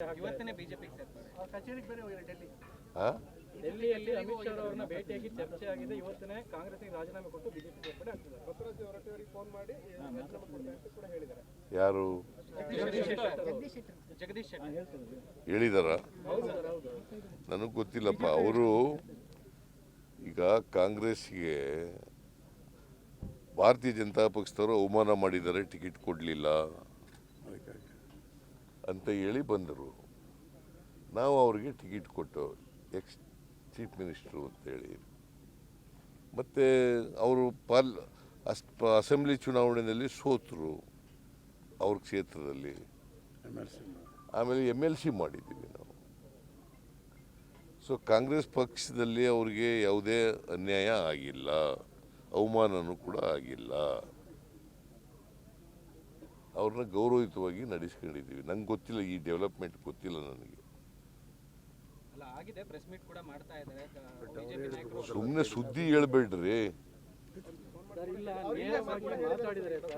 ಇವತ್ತನೇ ಬಿಜೆಪಿಗೆ ಸೇರ್ತಾರೆ. ಕಚೇರಿಗೆ ಬೇರೆ ಹೋಗಿದ್ದಾರೆ ಡೆಲ್ಲಿ. ಡೆಲ್ಲಿಯಲ್ಲಿ ಅಮಿತ್ ಶಾ ಅವರನ್ನ ಭೇಟಿಯಾಗಿ ಚರ್ಚೆ ಆಗಿದೆ. ಇವತ್ತನೇ ಕಾಂಗ್ರೆಸ್ಗೆ ರಾಜೀನಾಮೆ ಕೊಟ್ಟು ಬಿಜೆಪಿ ಸೇರ್ಪಡೆ ಆಗ್ತಿದ್ದಾರೆ. ಬಸವರಾಜ್ ಹೊರಟ್ಟಿಯವರಿಗೆ ಫೋನ್ ಮಾಡಿ ಅಂತ ಕೂಡ ಹೇಳಿದ್ದಾರೆ. ಯಾರು ಜಗದೀಶ್ ಶೆಟ್ಟರ್ ಹೇಳಿದಾರ? ನನಗೆ ಗೊತ್ತಿಲ್ಲಪ್ಪ. ಅವರು ಈಗ ಕಾಂಗ್ರೆಸ್ಗೆ ಭಾರತೀಯ ಜನತಾ ಪಕ್ಷದವರು ಅವಮಾನ ಮಾಡಿದ್ದಾರೆ, ಟಿಕೆಟ್ ಕೊಡಲಿಲ್ಲ ಅಂತ ಹೇಳಿ ಬಂದರು. ನಾವು ಅವರಿಗೆ ಟಿಕೆಟ್ ಕೊಟ್ಟು ಎಕ್ಸ್ ಚೀಫ್ ಮಿನಿಸ್ಟ್ರು ಅಂತೇಳಿ. ಮತ್ತು ಅವರು ಅಸೆಂಬ್ಲಿ ಚುನಾವಣೆಯಲ್ಲಿ ಸೋತರು ಅವ್ರ ಕ್ಷೇತ್ರದಲ್ಲಿ. ಆಮೇಲೆ MLC ಮಾಡಿದ್ದೀವಿ ನಾವು. ಸೊ ಕಾಂಗ್ರೆಸ್ ಪಕ್ಷದಲ್ಲಿ ಅವ್ರಿಗೆ ಯಾವುದೇ ಅನ್ಯಾಯ ಆಗಿಲ್ಲ, ಅವಮಾನನೂ ಕೂಡ ಆಗಿಲ್ಲ. ಅವ್ರನ್ನ ಗೌರವಯುತವಾಗಿ ನಡೆಸ್ಕೊಂಡಿದ್ದೀವಿ. ನಂಗೆ ಗೊತ್ತಿಲ್ಲ, ಈ ಡೆವಲಪ್ಮೆಂಟ್ ಗೊತ್ತಿಲ್ಲ ನನಗೆ. ಆಗಿದೆ, ಪ್ರೆಸ್ ಮೀಟ್ ಕೂಡ ಮಾಡ್ತಾ ಇದ್ದಾರೆ ಬಿಜೆಪಿ ನಾಯಕರು. ಸುಮ್ಮನೆ ಸುದ್ದಿ ಹೇಳ್ಬೇಡ್ರಿ.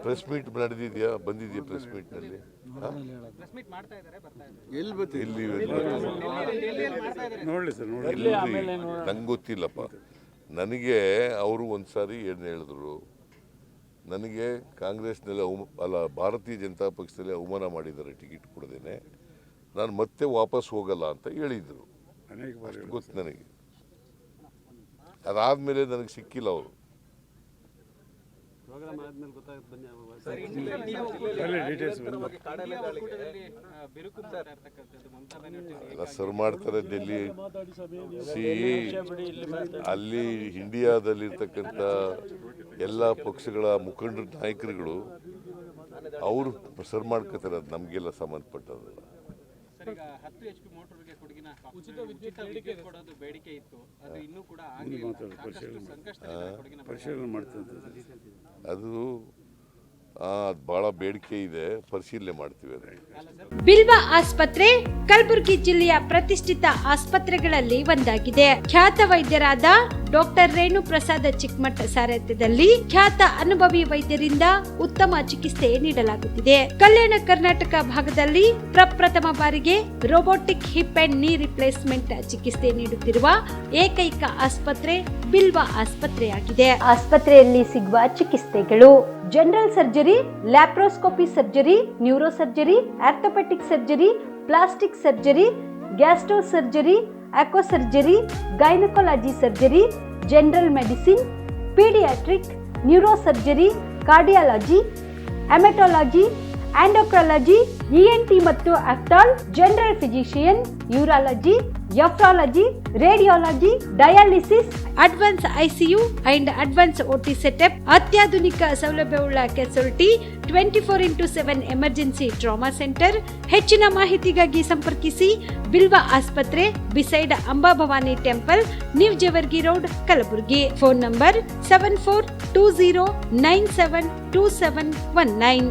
Press meet ನಡೆದಿದೆಯಾ? ಬಂದಿದೆಯಾ ಪ್ರೆಸ್ ಮೀಟ್ನಲ್ಲಿ? ಪ್ರೆಸ್ ಮೀಟ್ ಮಾಡ್ತಾ ಇದ್ದಾರೆ, ಬರ್ತಾ ಇದ್ದಾರೆ. ನಂಗೆ ಗೊತ್ತಿಲ್ಲಪ್ಪ. ನನಗೆ ಅವರು ಒಂದ್ಸಾರಿ ಏನು ಹೇಳಿದ್ರು, ನನಗೆ ಕಾಂಗ್ರೆಸ್ನಲ್ಲಿ ಭಾರತೀಯ ಜನತಾ ಪಕ್ಷದಲ್ಲಿ ಅವಮಾನ ಮಾಡಿದ್ದಾರೆ ಟಿಕೆಟ್ ಕೊಡದೇನೆ, ನಾನು ಮತ್ತೆ ವಾಪಸ್ ಹೋಗಲ್ಲ ಅಂತ ಹೇಳಿದರು. ಗೊತ್ತು ನನಗೆ. ಅದಾದಮೇಲೆ ನನಗೆ ಸಿಕ್ಕಿಲ್ಲ ಅವರು. ಸರ್ ಮಾಡ್ತಾರೆ ಡೆಲ್ಲಿ. ಅಲ್ಲಿ ಇಂಡಿಯಾದಲ್ಲಿರ್ತಕ್ಕಂಥ ಎಲ್ಲ ಪಕ್ಷಗಳ ಮುಖಂಡರ ನಾಯಕರುಗಳು ಅವರು ಸರ್ ಮಾಡ್ಕೋತಾರೆ. ಅದು ನಮಗೆಲ್ಲ ಸಂಬಂಧಪಟ್ಟದಲ್ಲ. ಈಗ 10 HP ಮೋಟರ್ಗೆ ಕೊಡಗಿನ ಉಚಿತ ವಿದ್ಯುತ್ ಕೊಡೋದು ಬೇಡಿಕೆ ಇತ್ತು, ಅದು ಇನ್ನೂ ಕೂಡ ಆಗಿಲ್ಲ. ಪರಿಶೀಲನೆ ಮಾಡ್ತಂತ ಅದು ಬಹಳ ಬೇಡಿಕೆ ಇದೆ, ಪರಿಶೀಲನೆ ಮಾಡ್ತೀವಿ. ಬಿಲ್ವ ಆಸ್ಪತ್ರೆ ಕಲಬುರಗಿ ಜಿಲ್ಲೆಯ ಪ್ರತಿಷ್ಠಿತ ಆಸ್ಪತ್ರೆಗಳಲ್ಲಿ ಒಂದಾಗಿದೆ. ಖ್ಯಾತ ವೈದ್ಯರಾದ ಡಾಕ್ಟರ್ ರೇಣು ಪ್ರಸಾದ್ ಚಿಕ್ಕಮಠ ಸಾರಥ್ಯದಲ್ಲಿ ಖ್ಯಾತ ಅನುಭವಿ ವೈದ್ಯರಿಂದ ಉತ್ತಮ ಚಿಕಿತ್ಸೆ ನೀಡಲಾಗುತ್ತಿದೆ. ಕಲ್ಯಾಣ ಕರ್ನಾಟಕ ಭಾಗದಲ್ಲಿ ಪ್ರಪ್ರಥಮ ಬಾರಿಗೆ robotic hip and knee replacement ಚಿಕಿತ್ಸೆ ನೀಡುತ್ತಿರುವ ಏಕೈಕ ಆಸ್ಪತ್ರೆ ಬಿಲ್ವ ಆಸ್ಪತ್ರೆಯಾಗಿದೆ. ಆಸ್ಪತ್ರೆಯಲ್ಲಿ ಸಿಗುವ ಚಿಕಿತ್ಸೆಗಳು: general surgery, laparoscopy surgery, neuro surgery, orthopaedic surgery, plastic surgery, gastro surgery, aqua surgery, gynaecology surgery, general medicine, paediatric, neuro surgery, cardiology, haematology, endocrinology, ENT ಮತ್ತು ophthal, general physician, urology, nephrology, radiology, dialysis, advance ICU and advance OT setup, ಅತ್ಯಾಧುನಿಕ ಸೌಲಭ್ಯವುಳ್ಳ casualty, 24x7 emergency trauma centre. ಹೆಚ್ಚಿನ ಮಾಹಿತಿಗಾಗಿ ಸಂಪರ್ಕಿಸಿ ಬಿಲ್ವ ಆಸ್ಪತ್ರೆ, beside Amba Bhavani temple, new Jevargi road, Kalaburagi. Phone number 7420972719.